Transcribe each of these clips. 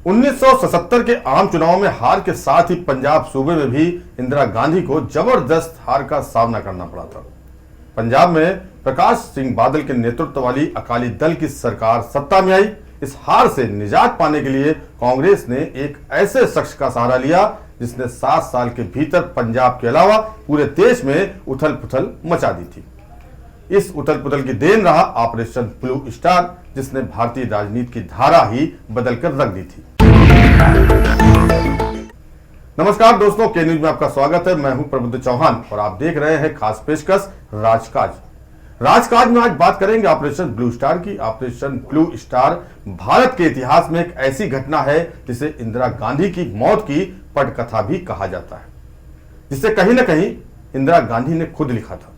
1977 के आम चुनाव में हार के साथ ही पंजाब सूबे में भी इंदिरा गांधी को जबरदस्त हार का सामना करना पड़ा था। पंजाब में प्रकाश सिंह बादल के नेतृत्व वाली अकाली दल की सरकार सत्ता में आई। इस हार से निजात पाने के लिए कांग्रेस ने एक ऐसे शख्स का सहारा लिया जिसने 7 साल के भीतर पंजाब के अलावा पूरे देश में उथल पुथल मचा दी थी। इस उथल पुथल की देन रहा ऑपरेशन ब्लू स्टार, जिसने भारतीय राजनीति की धारा ही बदलकर रख दी थी। नमस्कार दोस्तों, के न्यूज में आपका स्वागत है। मैं हूं प्रबुद्ध चौहान और आप देख रहे हैं खास पेशकश राजकाज में आज बात करेंगे ऑपरेशन ब्लू स्टार की। ऑपरेशन ब्लू स्टार भारत के इतिहास में एक ऐसी घटना है जिसे इंदिरा गांधी की मौत की पटकथा भी कहा जाता है, जिसे कहीं ना कहीं इंदिरा गांधी ने खुद लिखा था।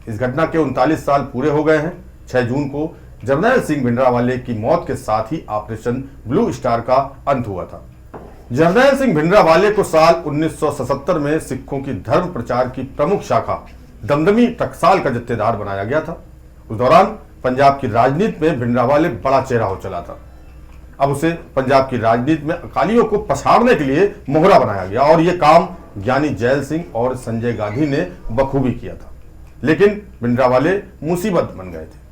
इस घटना के 39 साल पूरे हो गए हैं। 6 जून को जर्नैल सिंह भिंडरावाले की मौत के साथ ही ऑपरेशन ब्लू स्टार का अंत हुआ था। जर्नैल सिंह भिंडरावाले को साल 1977 में सिखों की धर्म प्रचार की प्रमुख शाखा दमदमी टकसाल का जत्थेदार बनाया गया था। उस दौरान पंजाब की राजनीति में भिंडरावाले बड़ा चेहरा हो चला था। अब उसे पंजाब की राजनीति में अकालियों को पछाड़ने के लिए मोहरा बनाया गया और यह काम ज्ञानी जैल सिंह और संजय गांधी ने बखूबी किया था। लेकिन भिंडरावाले मुसीबत बन गए थे।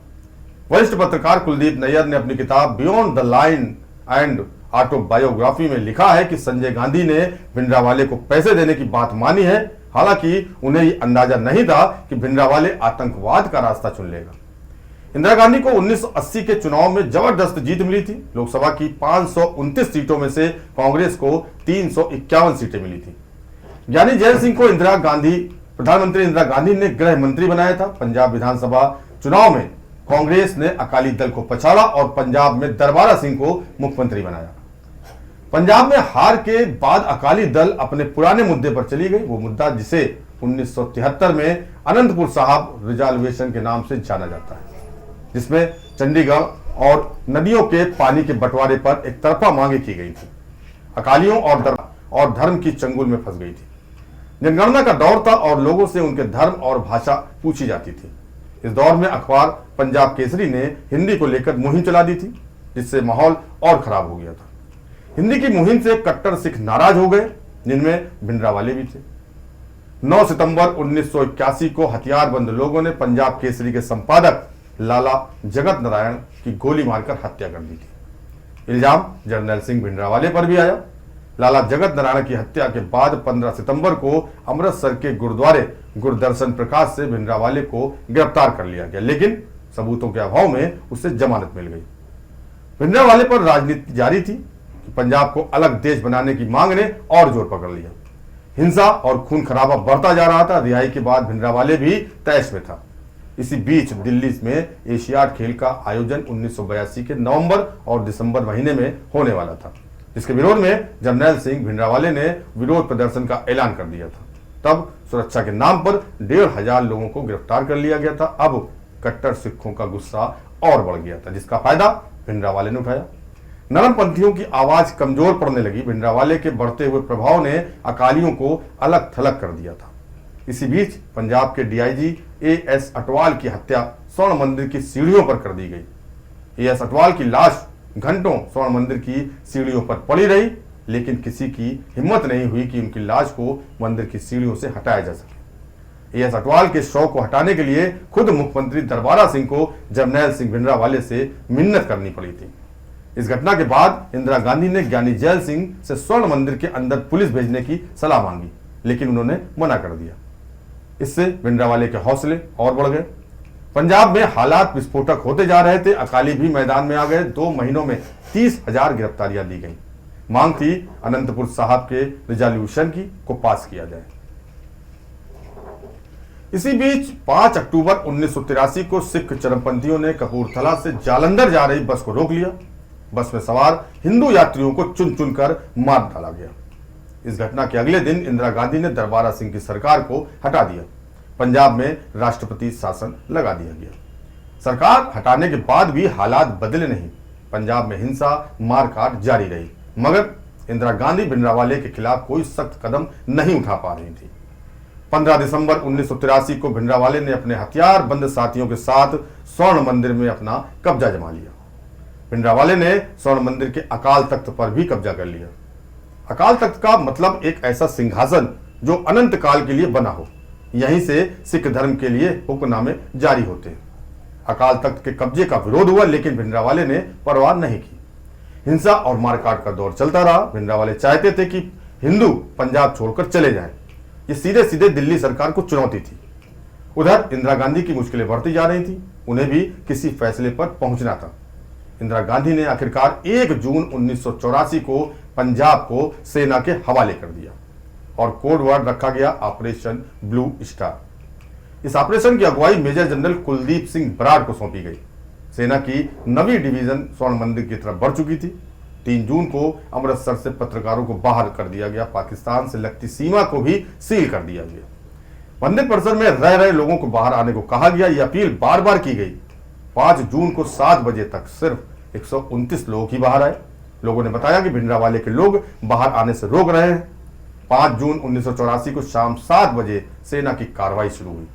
वरिष्ठ पत्रकार कुलदीप नैयर ने अपनी किताब beyond the line and autobiography में लिखा है कि संजय गांधी ने भिंडरावाले को पैसे देने की बात मानी है। हालांकि उन्हें ये अंदाजा नहीं था कि भिंडरावाले आतंकवाद का रास्ता चुन लेगा। इंदिरा गांधी को 1980 के चुनाव में जबरदस्त जीत मिली थी। लोकसभा की 529 सीटों में से कांग्रेस को 351 सीटें मिली थी। ज्ञानी जैल सिंह को प्रधानमंत्री इंदिरा गांधी ने गृह मंत्री बनाया था। पंजाब विधानसभा चुनाव में कांग्रेस ने अकाली दल को पछाड़ा और पंजाब में दरबारा सिंह को मुख्यमंत्री बनाया। पंजाब में हार के बाद अकाली दल अपने पुराने मुद्दे पर चली गई, वो मुद्दा जिसे 1973 में अनंतपुर साहब रिजर्वेशन के नाम से जाना जाता है, जिसमें चंडीगढ़ और नदियों के पानी के बंटवारे पर एक तरफा मांगे की गई थी। अकालियों और धर्म की चंगुल में फंस गई थी। जनगणना का दौर था और लोगों से उनके धर्म और भाषा पूछी जाती थी। इस दौर में अखबार पंजाब केसरी ने हिंदी को लेकर मुहिम चला दी थी, जिससे माहौल और खराब हो गया था। हिंदी की मुहिम से कट्टर सिख नाराज हो गए, जिनमें भिंडरावाले भी थे। 9 सितंबर 1981 को हथियारबंद लोगों ने पंजाब केसरी के संपादक लाला जगत नारायण की गोली मारकर हत्या कर दी थी। इल्जाम जर्नैल सिंह भिंडरावाले पर भी आया। लाला जगत नारायण की हत्या के बाद 15 सितंबर को अमृतसर के गुरुद्वारे गुरदर्शन प्रकाश से भिंडरावाले को गिरफ्तार कर लिया गया, लेकिन सबूतों के अभाव में उसे जमानत मिल गई। भिंडरावाले पर राजनीति जारी थी कि पंजाब को अलग देश बनाने की मांग ने और जोर पकड़ लिया। हिंसा और खून खराबा बढ़ता जा रहा था। रिहाई के बाद भिंडरावाले भी तैश में था। इसी बीच दिल्ली में एशियाड खेल का आयोजन 1982 के नवंबर और दिसंबर महीने में होने वाला था, जिसके विरोध में जर्नैल सिंह भिंडरावाले ने विरोध प्रदर्शन का ऐलान कर दिया था। तब सुरक्षा के नाम पर 1,500 लोगों को गिरफ्तार कर लिया गया था। अब कट्टर सिखों का गुस्सा और बढ़ गया था, जिसका फायदा भिंडरावाले ने उठाया। नरमपंथियों की आवाज कमजोर पड़ने लगी। भिंडरावाले के बढ़ते हुए प्रभाव ने अकालियों को अलग थलग कर दिया था। इसी बीच पंजाब के डीआईजी एएस अटवाल की हत्या स्वर्ण मंदिर की सीढ़ियों पर कर दी गई। एएस अटवाल की लाश घंटों स्वर्ण मंदिर की सीढ़ियों पर पड़ी रही, लेकिन किसी की हिम्मत नहीं हुई कि उनकी लाश को मंदिर की सीढ़ियों से हटाया जा सके। एएस अटवाल के शव को हटाने के लिए खुद मुख्यमंत्री दरबारा सिंह को जर्नैल सिंह भिंडरावाले से मिन्नत करनी पड़ी थी। इस घटना के बाद इंदिरा गांधी ने ज्ञानी जैल सिंह से स्वर्ण मंदिर के अंदर पुलिस भेजने की सलाह मांगी, लेकिन उन्होंने मना कर दिया। इससे भिंडरावाले के हौसले और बढ़ गए। पंजाब में हालात विस्फोटक होते जा रहे थे। अकाली भी मैदान में आ गए। 2 महीनों में 30,000 गिरफ्तारियां दी गई। मांग थी अनंतपुर साहब के रिजॉल्यूशन को पास किया जाए। इसी बीच 5 अक्टूबर 1983 को सिख चरमपंथियों ने कपूरथला से जालंधर जा रही बस को रोक लिया। बस में सवार हिंदू यात्रियों को चुन चुनकर मार डाला गया। इस घटना के अगले दिन इंदिरा गांधी ने दरबारा सिंह की सरकार को हटा दिया। पंजाब में राष्ट्रपति शासन लगा दिया गया। सरकार हटाने के बाद भी हालात बदले नहीं। पंजाब में हिंसा मारकाट जारी रही, मगर इंदिरा गांधी भिंडरावाले के खिलाफ कोई सख्त कदम नहीं उठा पा रही थी। 15 दिसंबर 1983 को भिंडरावाले ने अपने हथियार बंद साथियों के साथ स्वर्ण मंदिर में अपना कब्जा जमा लिया। भिंडरावाले ने स्वर्ण मंदिर के अकाल तख्त पर भी कब्जा कर लिया। अकाल तख्त का मतलब एक ऐसा सिंहासन जो अनंत काल के लिए बना हो। यहीं से सिख धर्म के लिए हुक्मनामे जारी होते हैं। अकाल तख्त के कब्जे का विरोध हुआ, लेकिन भिंडरावाले ने परवाह नहीं की। हिंसा और मारकाट का दौर चलता रहा। भिंडरावाले चाहते थे कि हिंदू पंजाब छोड़कर चले जाएं। ये सीधे सीधे दिल्ली सरकार को चुनौती थी। उधर इंदिरा गांधी की मुश्किलें बढ़ती जा रही थी, उन्हें भी किसी फैसले पर पहुंचना था। इंदिरा गांधी ने आखिरकार 1 जून 1984 को पंजाब को सेना के हवाले कर दिया और कोड वर्ड रखा गया ऑपरेशन ब्लू स्टार। इस ऑपरेशन की अगुवाई मेजर जनरल कुलदीप सिंह बराड़ को सौंपी गई। सेना की 9वीं डिवीजन स्वर्ण मंदिर की तरफ बढ़ चुकी थी। 3 जून को अमृतसर से पत्रकारों को बाहर कर दिया गया। पाकिस्तान से लगती सीमा को भी सील कर दिया गया। मंदिर परिसर में रह रहे लोगों को बाहर आने को कहा गया। यह अपील बार बार की गई। 5 जून को 7 बजे तक सिर्फ 129 लोग ही बाहर आए। लोगों ने बताया कि भिंडरावाले के लोग बाहर आने से रोक रहे हैं। 5 जून 1984 को शाम 7 बजे सेना की कार्रवाई शुरू हुई।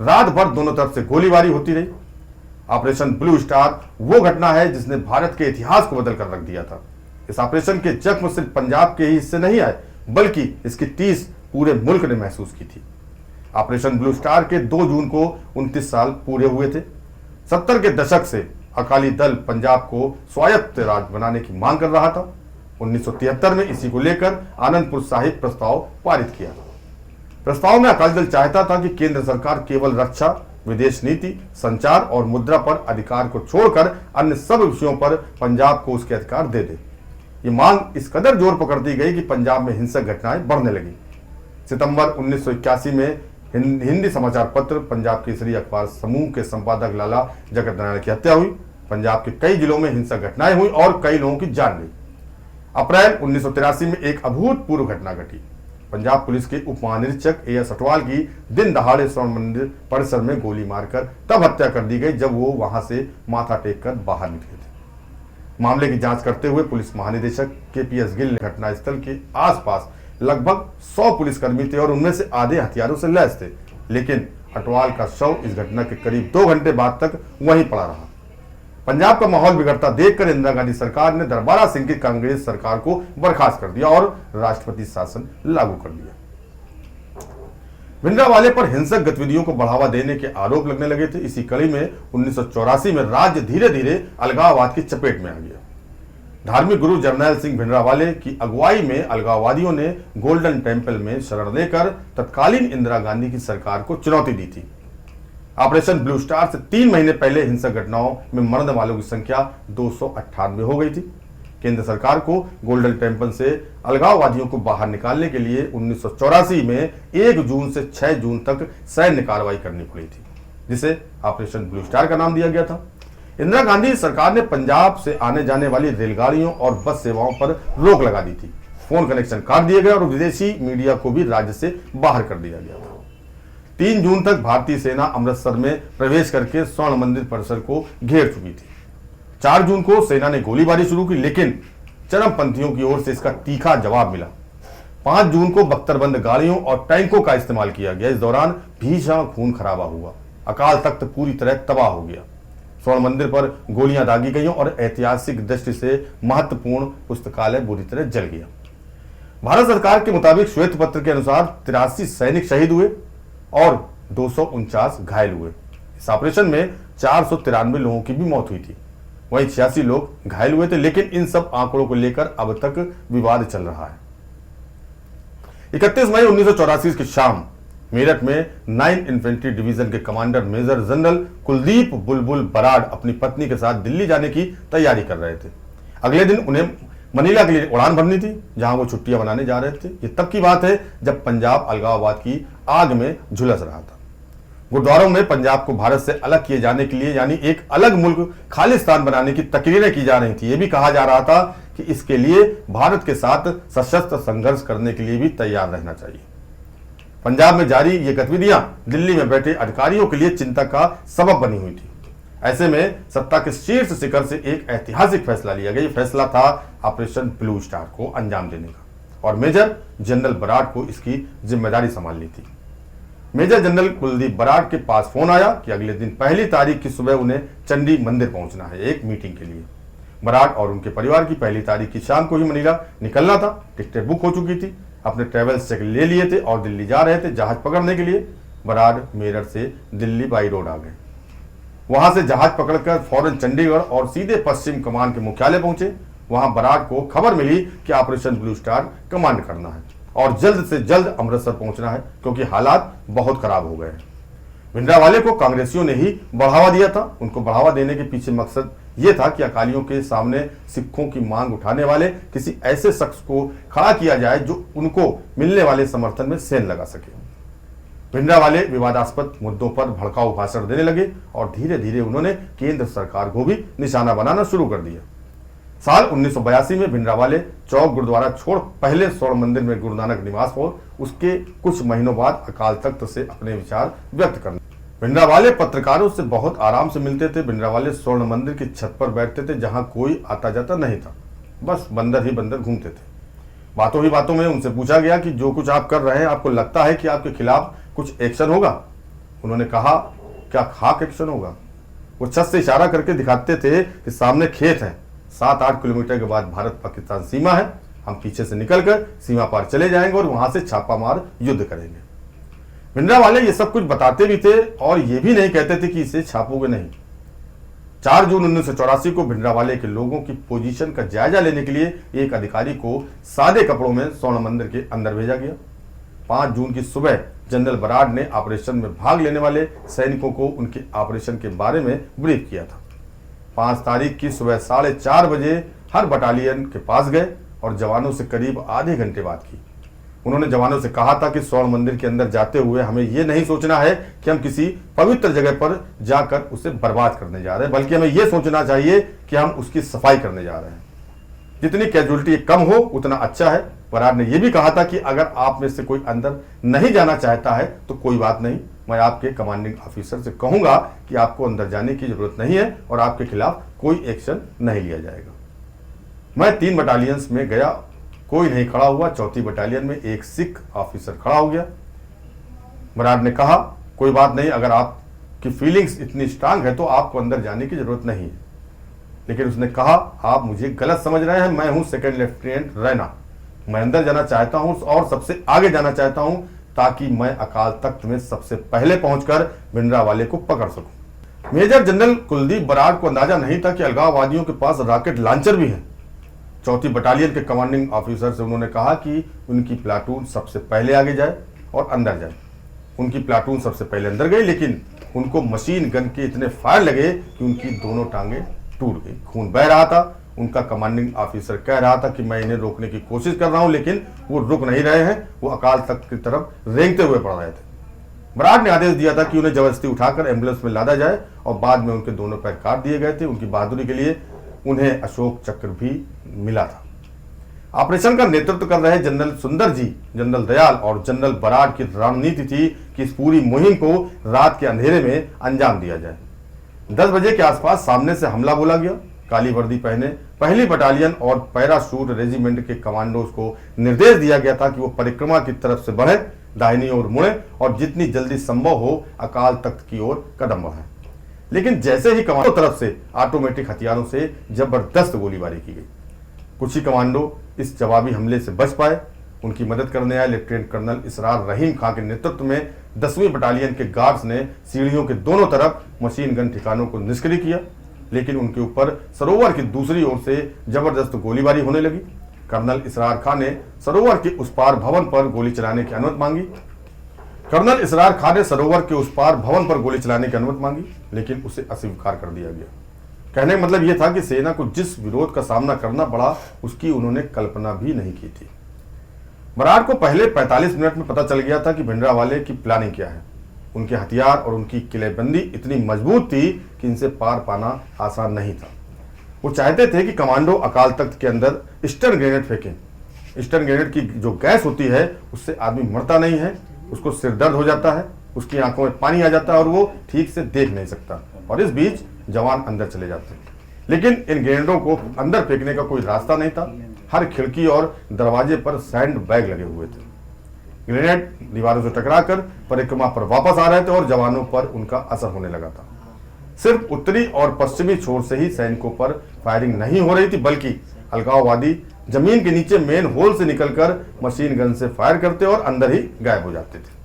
रात भर दोनों तरफ से गोलीबारी होती रही। ऑपरेशन ब्लू स्टार वो घटना है जिसने भारत के इतिहास को बदल कर रख दिया था। इस ऑपरेशन के जख्म सिर्फ पंजाब के ही हिस्से नहीं आए, बल्कि इसकी टीस पूरे मुल्क ने महसूस की थी। ऑपरेशन ब्लू स्टार के 2 जून को 29 साल पूरे हुए थे। 70 के दशक से अकाली दल पंजाब को स्वायत्त राज्य बनाने की मांग कर रहा था। 1973 में इसी को लेकर आनंदपुर साहिब प्रस्ताव पारित किया। प्रस्ताव में अकाली दल चाहता था कि केंद्र सरकार केवल रक्षा, विदेश नीति, संचार और मुद्रा पर अधिकार को छोड़कर अन्य सब विषयों पर पंजाब को उसके अधिकार दे दे। ये मांग इस कदर जोर पकड़ती गई कि पंजाब में हिंसक घटनाएं बढ़ने लगी। सितंबर 1981 में हिंदी समाचार पत्र पंजाब केसरी अखबार समूह के संपादक लाला जगत नारायण की हत्या हुई। पंजाब के कई जिलों में हिंसक घटनाएं हुई और कई लोगों की जान गई। अप्रैल 1983 में एक अभूतपूर्व घटना घटी। पंजाब पुलिस के उप महानिरीक्षक A.S. अटवाल की दिन दहाड़े स्वर्ण मंदिर परिसर में गोली मारकर तब हत्या कर दी गई जब वो वहां से माथा टेक कर बाहर निकले थे। मामले की जांच करते हुए पुलिस महानिदेशक K.P.S. गिल ने घटनास्थल के आसपास लगभग 100 पुलिसकर्मी थे और उनमें से आधे हथियारों से लैस थे, लेकिन अटवाल का शव इस घटना के करीब 2 घंटे बाद तक वहीं पड़ा रहा। पंजाब का माहौल बिगड़ता देखकर इंदिरा गांधी सरकार ने दरबारा सिंह की कांग्रेस सरकार को बर्खास्त कर दिया और राष्ट्रपति शासन लागू कर दिया। भिंडरावाले पर हिंसक गतिविधियों को बढ़ावा देने के आरोप लगने लगे थे। इसी कड़ी में 1984 में राज्य धीरे धीरे अलगाववाद की चपेट में आ गया। धार्मिक गुरु जरनैल सिंह भिंडरावाले की अगुवाई में अलगाववादियों ने गोल्डन टेम्पल में शरण लेकर तत्कालीन इंदिरा गांधी की सरकार को चुनौती दी थी। ऑपरेशन ब्लू स्टार से 3 महीने पहले हिंसक घटनाओं में मरने वालों की संख्या 298 हो गई थी। केंद्र सरकार को गोल्डन टेम्पल से अलगाववादियों को बाहर निकालने के लिए 1984 में 1 जून से 6 जून तक सैन्य कार्रवाई करनी पड़ी थी, जिसे ऑपरेशन ब्लू स्टार का नाम दिया गया था। इंदिरा गांधी सरकार ने पंजाब से आने जाने वाली रेलगाड़ियों और बस सेवाओं पर रोक लगा दी थी। फोन कनेक्शन काट दिए गए और विदेशी मीडिया को भी राज्य से बाहर कर दिया गया था। 3 जून तक भारतीय सेना अमृतसर में प्रवेश करके स्वर्ण मंदिर परिसर को घेर चुकी थी। 4 जून को सेना ने गोलीबारी शुरू की, लेकिन चरमपंथियों की ओर से इसका तीखा जवाब मिला। 5 जून को बख्तरबंद गाड़ियों और टैंकों का इस्तेमाल किया गया। इस दौरान भीषण खून खराबा हुआ। अकाल तख्त पूरी तरह तबाह हो गया। स्वर्ण मंदिर पर गोलियां दागी गई और ऐतिहासिक दृष्टि से महत्वपूर्ण पुस्तकालय बुरी तरह जल गया। भारत सरकार के मुताबिक श्वेत पत्र के अनुसार 83 सैनिक शहीद हुए और 249 घायल हुए। इस ऑपरेशन में 493 लोगों की भी मौत हुई थी। वहीं 86 लोग घायल हुए थे, लेकिन इन सब आंकड़ों को लेकर अब तक विवाद चल रहा है। 31 मई 1984 की शाम मेरठ में 9 इन्फेंट्री डिवीजन के कमांडर मेजर जनरल कुलदीप बुलबुल बराड़ अपनी पत्नी के साथ दिल्ली जाने की तैयारी कर रहे थे। अगले दिन उन्हें मनीला के लिए उड़ान भरनी थी, जहां वो छुट्टियां मनाने जा रहे थे। ये तब की बात है जब पंजाब अलगाववाद की आग में झुलस रहा था। गुरुद्वारों में पंजाब को भारत से अलग किए जाने के लिए, यानी एक अलग मुल्क खालिस्तान बनाने की तकरीरें की जा रही थी। ये भी कहा जा रहा था कि इसके लिए भारत के साथ सशस्त्र संघर्ष करने के लिए भी तैयार रहना चाहिए। पंजाब में जारी ये गतिविधियां दिल्ली में बैठे अधिकारियों के लिए चिंता का सबब बनी हुई थी। ऐसे में सत्ता के शीर्ष शिखर से एक ऐतिहासिक फैसला लिया गया। ये फैसला था ऑपरेशन ब्लू स्टार को अंजाम देने का और मेजर जनरल बराड़ को इसकी जिम्मेदारी संभालनी थी। मेजर जनरल कुलदीप बराड़ के पास फोन आया कि अगले दिन 1 तारीख की सुबह उन्हें चंडी मंदिर पहुंचना है एक मीटिंग के लिए। बराड़ और उनके परिवार की पहली तारीख की शाम को ही मनीला निकलना था। टिकटें बुक हो चुकी थी, अपने ट्रेवल्स चेक ले लिए थे और दिल्ली जा रहे थे जहाज पकड़ने के लिए। बराड़ मेरठ से दिल्ली बाई रोड आ गए। वहां से जहाज पकड़कर फौरन चंडीगढ़ और सीधे पश्चिम कमान के मुख्यालय पहुंचे। वहां बराड़ को खबर मिली कि ऑपरेशन ब्लू स्टार कमांड करना है और जल्द से जल्द अमृतसर पहुंचना है क्योंकि हालात बहुत खराब हो गए हैं। भिंडरावाले को कांग्रेसियों ने ही बढ़ावा दिया था। उनको बढ़ावा देने के पीछे मकसद ये था कि अकालियों के सामने सिखों की मांग उठाने वाले किसी ऐसे शख्स को खड़ा किया जाए जो उनको मिलने वाले समर्थन में सेंध लगा सके। भिंडरावाले विवादास्पद मुद्दों पर भड़काऊ भाषण देने लगे और धीरे धीरे उन्होंने केंद्र सरकार को भी निशाना बनाना शुरू कर दिया। साल 1982 में भिंडरावाले चौक गुरुद्वारा छोड़ पहले स्वर्ण मंदिर में गुरु नानक निवास हो, उसके कुछ महीनों बाद अकाल तख्त से अपने विचार व्यक्त करने। भिंडरावाले पत्रकारों से बहुत आराम से मिलते थे। भिंडरावाले स्वर्ण मंदिर की छत पर बैठते थे जहां कोई आता जाता नहीं था, बस बंदर ही बंदर घूमते थे। बातों ही बातों में उनसे पूछा गया कि जो कुछ आप कर रहे हैं आपको लगता है कि आपके खिलाफ कुछ एक्शन होगा? उन्होंने कहा, क्या खाक एक्शन होगा? वो छत से इशारा करके दिखाते थे कि सामने खेत है, 7-8 किलोमीटर के बाद भारत पाकिस्तान सीमा है, हम पीछे से निकलकर सीमा पार चले जाएंगे और वहां से छापामार युद्ध करेंगे। भिंडरावाले ये सब कुछ बताते भी थे और ये भी नहीं कहते थे कि इसे छापोगे नहीं। 4 जून 1984 को भिंडरावाले के लोगों की पोजीशन का जायजा लेने के लिए एक अधिकारी को सादे कपड़ों में स्वर्ण मंदिर के अंदर भेजा गया। 5 जून की सुबह जनरल बराड़ ने ऑपरेशन में भाग लेने वाले सैनिकों को उनके ऑपरेशन के बारे में ब्रीफ किया था। 5 तारीख की सुबह 4:30 बजे हर बटालियन के पास गए और जवानों से करीब आधे घंटे बात की। उन्होंने जवानों से कहा था कि स्वर्ण मंदिर के अंदर जाते हुए हमें यह नहीं सोचना है कि हम किसी पवित्र जगह पर जाकर उसे बर्बाद करने जा रहे हैं, बल्कि हमें यह सोचना चाहिए कि हम उसकी सफाई करने जा रहे हैं। जितनी कैजुअलिटी कम हो उतना अच्छा है। बराड़ ने यह भी कहा था कि अगर आप में से कोई अंदर नहीं जाना चाहता है तो कोई बात नहीं, मैं आपके कमांडिंग ऑफिसर से कहूंगा कि आपको अंदर जाने की जरूरत नहीं है और आपके खिलाफ कोई एक्शन नहीं लिया जाएगा। मैं 3 बटालियंस में गया, कोई नहीं खड़ा हुआ। 4थी बटालियन में एक सिख ऑफिसर खड़ा हो गया। बराड़ ने कहा, कोई बात नहीं, अगर आपकी फीलिंग्स इतनी स्ट्रांग है तो आपको अंदर जाने की जरूरत नहीं है। लेकिन उसने कहा, आप मुझे गलत समझ रहे हैं, मैं हूं 2nd लेफ्टिनेंट रैना, मैं अंदर जाना चाहता हूं और सबसे आगे जाना चाहता हूं ताकि मैं अकाल तख्त में सबसे पहले पहुंचकर भिंडरावाले को पकड़ सकूं। मेजर जनरल कुलदीप बराड़ को अंदाजा नहीं था कि अलगाववादियों के पास रॉकेट लॉन्चर भी है। 4थी बटालियन के कमांडिंग ऑफिसर से उन्होंने कहा कि उनकी प्लाटून सबसे पहले आगे जाए और अंदर जाए। उनकी प्लाटून सबसे पहले अंदर गई, लेकिन उनको मशीन गन के इतने फायर लगे कि उनकी दोनों टांगे टूट गई, खून बह रहा था। उनका कमांडिंग ऑफिसर कह रहा था कि मैं इन्हें रोकने की कोशिश कर रहा हूं, लेकिन वो रुक नहीं रहे हैं, वो अकाल तख्त की तरफ रेंगते हुए पड़ रहे थे। बराड़ ने आदेश दिया था कि उन्हें जबरदस्ती उठाकर एम्बुलेंस में लादा जाए और बाद में उनके दोनों पैर काट दिए गए थे। उनकी बहादुरी के लिए उन्हें अशोक चक्र भी मिला था। ऑपरेशन का नेतृत्व कर रहे जनरल सुंदर जी, जनरल दयाल और जनरल बराड़ की रणनीति थी कि इस पूरी मुहिम को रात के अंधेरे में अंजाम दिया जाए। 10 बजे के आसपास सामने से हमला बोला गया। काली वर्दी पहने पहली बटालियन और पैराशूट रेजिमेंट के कमांडोज को निर्देश दिया गया था कि वो परिक्रमा की तरफ से बढ़े, दाहिनी ओर मुड़े और जितनी जल्दी संभव हो अकाल तख्त की ओर कदम बढ़ाएं। लेकिन जैसे ही कमांडो तरफ से ऑटोमेटिक हथियारों से जबरदस्त गोलीबारी की गई। कुछ ही कमांडो इस जवाबी हमले से बच पाए। उनकी मदद करने आए लेफ्टिनेंट कर्नल इसरार रहीम खां के नेतृत्व में 10वीं बटालियन के गार्ड्स ने सीढ़ियों के दोनों तरफ मशीन गन ठिकानों को निष्क्रिय किया, लेकिन उनके ऊपर सरोवर की दूसरी ओर से जबरदस्त गोलीबारी होने लगी। कर्नल इसरार खां ने सरोवर के उस पार भवन पर गोली चलाने की अनुमति मांगी। कर्नल इसरार खां ने सरोवर के उस पार भवन पर गोली चलाने की अनुमति मांगी, लेकिन उसे अस्वीकार कर दिया गया। कहने का मतलब यह था कि सेना को जिस विरोध का सामना करना पड़ा उसकी उन्होंने कल्पना भी नहीं की थी। बराड़ को पहले 45 मिनट में पता चल गया था कि भिंडरावाले की प्लानिंग क्या है। उनके हथियार और उनकी किलेबंदी इतनी मजबूत थी कि इनसे पार पाना आसान नहीं था। वो चाहते थे कि कमांडो अकाल तख्त के अंदर स्टन ग्रेनेड फेंकें। स्टन ग्रेनेड की जो गैस होती है उससे आदमी मरता नहीं है, उसको सिर दर्द हो जाता है, उसकी आंखों में पानी आ जाता है और वो ठीक से देख नहीं सकता, और इस बीच जवान अंदर चले जाते हैं। लेकिन इन ग्रेनेडों को अंदर फेंकने का कोई रास्ता नहीं था। हर खिड़की और दरवाजे पर सैंड बैग लगे हुए थे। ग्रेनेड दीवारों से टकराकर परिक्रमा पर वापस आ रहे थे और जवानों पर उनका असर होने लगा था। सिर्फ उत्तरी और पश्चिमी छोर से ही सैनिकों पर फायरिंग नहीं हो रही थी, बल्कि अलगाववादी जमीन के नीचे मेन होल से निकलकर मशीन गन से फायर करते और अंदर ही गायब हो जाते थे।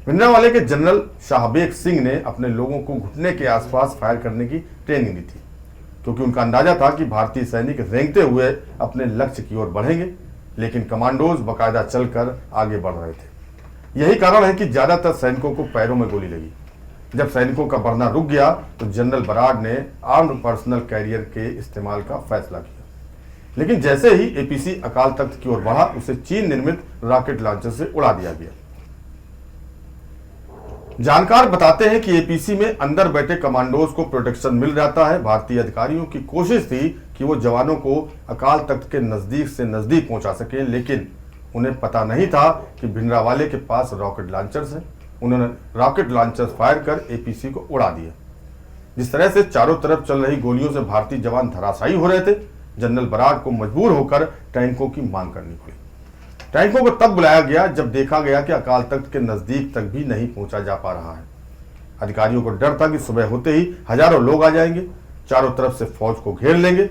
भिंडरावाले के जनरल शाहबेग सिंह ने अपने लोगों को घुटने के आसपास फायर करने की ट्रेनिंग दी थी, क्योंकि उनका अंदाजा था कि भारतीय सैनिक रेंगते हुए अपने लक्ष्य की ओर बढ़ेंगे, लेकिन कमांडोज बाकायदा चलकर आगे बढ़ रहे थे। यही कारण है कि ज्यादातर सैनिकों को पैरों में गोली लगी। जब सैनिकों का बढ़ना रुक गया तो जनरल बराड ने आर्म्ड पर्सनल कैरियर के इस्तेमाल का फैसला किया, लेकिन जैसे ही एपीसी अकाल तख्त की ओर बढ़ा, उसे चीन निर्मित रॉकेट लॉन्चर से उड़ा दिया गया। जानकार बताते हैं कि एपीसी में अंदर बैठे कमांडोज को प्रोटेक्शन मिल जाता है। भारतीय अधिकारियों की कोशिश थी कि वो जवानों को अकाल तख्त के नजदीक से नजदीक पहुंचा सके, लेकिन उन्हें पता नहीं था कि भिंडरावाले के पास रॉकेट लॉन्चर्स हैं। उन्होंने रॉकेट लॉन्चर्स फायर कर एपीसी को उड़ा दिया। जिस तरह से चारों तरफ चल रही गोलियों से भारतीय जवान धराशायी हो रहे थे, जनरल बराड को मजबूर होकर टैंकों की मांग करनी पड़ी। टैंकों को तब बुलाया गया जब देखा गया कि अकाल तख्त के नजदीक तक भी नहीं पहुंचा जा पा रहा है। अधिकारियों को डर था कि सुबह होते ही हजारों लोग आ जाएंगे, चारों तरफ से फौज को घेर लेंगे।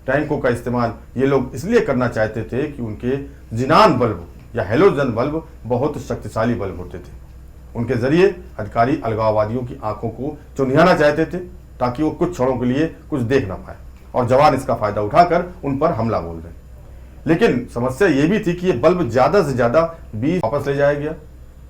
टैंकों का इस्तेमाल ये लोग इसलिए करना चाहते थे कि उनके जिनान बल्ब या हेलोजन बल्ब बहुत शक्तिशाली बल्ब होते थे। उनके जरिए अधिकारी अलगाववादियों की आंखों को चुनियाना चाहते थे, ताकि वो कुछ क्षणों के लिए कुछ देख ना पाए और जवान इसका फायदा उठाकर उन पर हमला बोल दें। लेकिन समस्या ये भी थी कि ये बल्ब ज्यादा से ज्यादा 20 वापस ले जाया गया,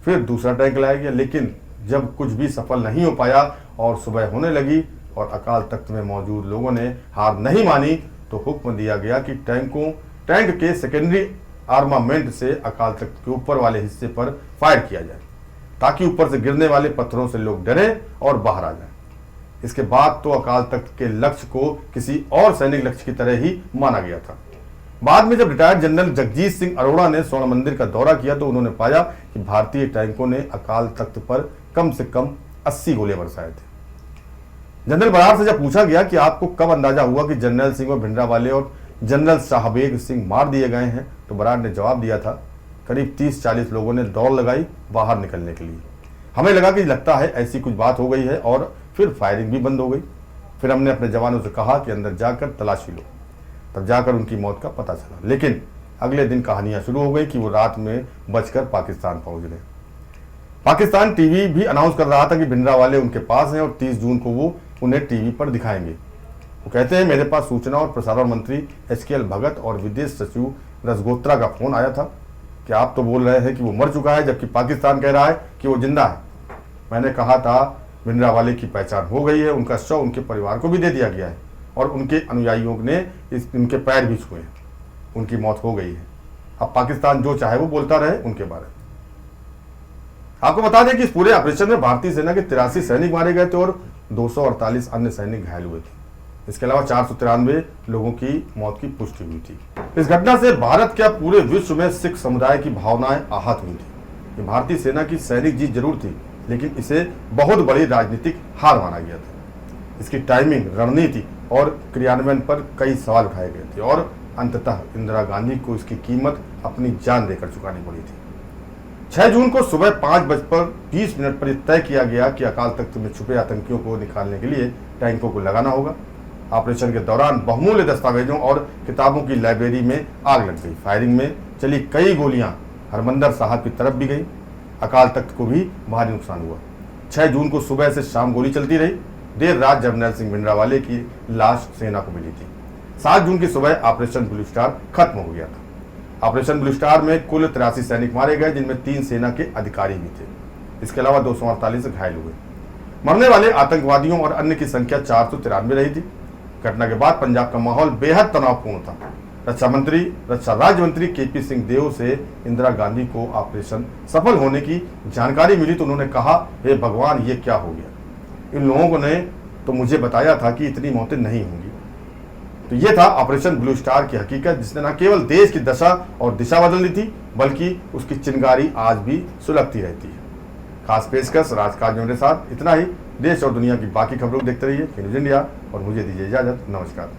फिर दूसरा टैंक लाया गया, लेकिन जब कुछ भी सफल नहीं हो पाया और सुबह होने लगी और अकाल तख्त में मौजूद लोगों ने हार नहीं मानी, तो हुक्म दिया गया कि टैंक के सेकेंडरी आर्मामेंट से अकाल तख्त के ऊपर वाले हिस्से पर फायर किया जाए, ताकि ऊपर से गिरने वाले पत्थरों से लोग डरे और बाहर आ जाएं। इसके बाद तो अकाल तख्त के लक्ष्य को किसी और सैनिक लक्ष्य की तरह ही माना गया था। बाद में जब रिटायर्ड जनरल जगजीत सिंह अरोड़ा ने स्वर्ण मंदिर का दौरा किया तो उन्होंने पाया कि भारतीय टैंकों ने अकाल तख्त पर कम से कम 80 गोले बरसाए थे। जनरल बराड़ से जब पूछा गया कि आपको कब अंदाजा हुआ कि जनरल सिंह और भिंडरावाले और जनरल शाहबेग सिंह मार दिए गए हैं, तो बराड़ ने जवाब दिया था, करीब 30-40 लोगों ने दौड़ लगाई बाहर निकलने के लिए। हमें लगा कि लगता है ऐसी कुछ बात हो गई है, और फिर फायरिंग भी बंद हो गई। फिर हमने अपने जवानों से कहा कि अंदर जाकर तलाशी लो, तब जाकर उनकी मौत का पता चला। लेकिन अगले दिन कहानियां शुरू हो गई कि वो रात में बचकर पाकिस्तान पहुंच गए। पाकिस्तान टीवी भी अनाउंस कर रहा था कि भिंडरावाले उनके पास हैं और 30 जून को वो उन्हें टीवी पर दिखाएंगे। वो कहते हैं, मेरे पास सूचना और प्रसारण मंत्री HKL भगत और विदेश सचिव रजगोत्रा का फोन आया था कि आप तो बोल रहे हैं कि वो मर चुका है, जबकि पाकिस्तान कह रहा है कि वो जिंदा है। मैंने कहा था भिंडरावाले की पहचान हो गई है, उनका शव उनके परिवार को भी दे दिया गया है और उनके अनुयायियों ने उनके पैर भी छुए हैं। उनकी मौत हो गई है। अब पाकिस्तान जो चाहे वो बोलता रहे उनके बारे में। आपको बता दें कि इस पूरे ऑपरेशन में भारतीय सेना के 83 सैनिक मारे गए थे और 248 अन्य सैनिक घायल हुए थे। इसके अलावा 493 लोगों की मौत की पुष्टि हुई थी। इस घटना से भारत क्या पूरे विश्व में सिख समुदाय की भावनाएं आहत हुई थी। ये भारतीय सेना की सैनिक जीत जरूर थी, लेकिन इसे बहुत बड़ी राजनीतिक हार माना गया था। इसकी टाइमिंग, रणनीति और क्रियान्वयन पर कई सवाल उठाए गए थे और अंततः इंदिरा गांधी को इसकी कीमत अपनी जान देकर चुकानी पड़ी थी। 6 जून को सुबह 5:20 पर तय किया गया कि अकाल तख्त में छुपे आतंकियों को निकालने के लिए टैंकों को लगाना होगा। ऑपरेशन के दौरान बहुमूल्य दस्तावेजों और किताबों की लाइब्रेरी में आग लग गई। फायरिंग में चली कई गोलियां हरमंदर साहब की तरफ भी गई। अकाल तख्त को भी भारी नुकसान हुआ। 6 जून को सुबह से शाम गोली चलती रही। देर रात जर्नल सिंह भिंडरावाले की लाश सेना को मिली थी। 7 जून की सुबह ऑपरेशन ब्लू स्टार खत्म हो गया था। ऑपरेशन ब्लू स्टार में कुल 83 सैनिक मारे गए, जिनमें 3 सेना के अधिकारी भी थे। इसके अलावा 248 घायल हुए। मरने वाले आतंकवादियों और अन्य की संख्या 493 रही थी। घटना के बाद पंजाब का माहौल बेहद तनावपूर्ण था। रक्षा राज्य मंत्री KP सिंह देव से इंदिरा गांधी को ऑपरेशन सफल होने की जानकारी मिली तो उन्होंने कहा, हे भगवान, ये क्या हो गया। इन लोगों ने तो मुझे बताया था कि इतनी मौतें नहीं होंगी। तो ये था ऑपरेशन ब्लू स्टार की हकीकत, जिसने न केवल देश की दशा और दिशा बदल दी थी, बल्कि उसकी चिंगारी आज भी सुलगती रहती है। खास पेशकश राजकाज मेरे साथ इतना ही। देश और दुनिया की बाकी खबरों को देखते रहिए न्यूज़ इंडिया और मुझे दीजिए इजाजत। नमस्कार।